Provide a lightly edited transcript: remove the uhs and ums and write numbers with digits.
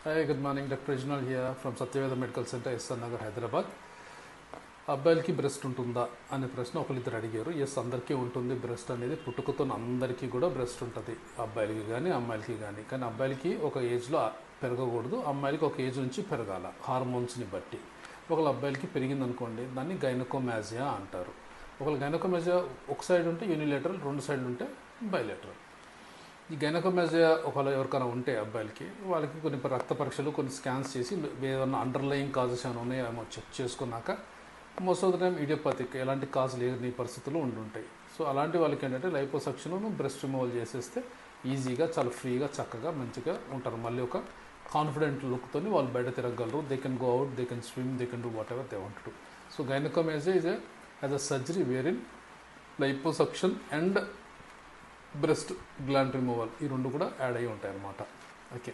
Hi, good morning. Dr. Reginald here from Satyaveda Medical Center, SR Nagar, Hyderabad. అబ్బాయిలకి breast ఉంటుందా అనే ప్రశ్న ఒకరిద్దరు అడిగారు. ఎస్, అందరికీ ఉంటుంది. బ్రెస్ట్ అనేది పుట్టుకతో అందరికీ కూడా బ్రెస్ట్ ఉంటుంది, అబ్బాయిలకి కానీ అమ్మాయిలకి కానీ. కానీ అబ్బాయిలకి ఒక ఏజ్లో పెరగకూడదు, అమ్మాయిలకి ఒక ఏజ్ నుంచి పెరగాల హార్మోన్స్ని బట్టి. ఒకళ్ళ అబ్బాయిలకి పెరిగిందనుకోండి, దాన్ని గైనకోమాజియా అంటారు. ఒకళ్ళ గైనకోమాజియా ఒక సైడ్ ఉంటే యూనిలేటరల్, రెండు సైడ్లు ఉంటే బైలేటరల్. ఈ గైనకోమాజియా ఒకవేళ ఎవరికైనా ఉంటే అబ్బాయిలకి, వాళ్ళకి కొన్ని రక్త పరీక్షలు, కొన్ని స్కాన్స్ చేసి ఏదైనా అండర్లయింగ్ కాజెస్ ఏమైనా ఉన్నాయేమో చెక్ చేసుకున్నాక most of the time idiopathic, ఎలాంటి కాజ్ లేని పరిస్థితులు ఉండుంటాయి. సో అలాంటి వాళ్ళకి ఏంటంటే లైపోసక్షన్, బ్రెస్ట్ రిమూవల్ చేసేస్తే ఈజీగా, చాలా ఫ్రీగా, చక్కగా, మంచిగా ఉంటారు. మళ్ళీ ఒక కాన్ఫిడెంట్ లుక్తో వాళ్ళు బయట తిరగలరు. They can go out, they can swim, they can do whatever they want to. So gynaecomastia is as a surgery where in liposuction and breast gland removal, ఈ రెండు కూడా యాడ్ అయ్యి ఉంటాయి అన్నమాట. ఓకే.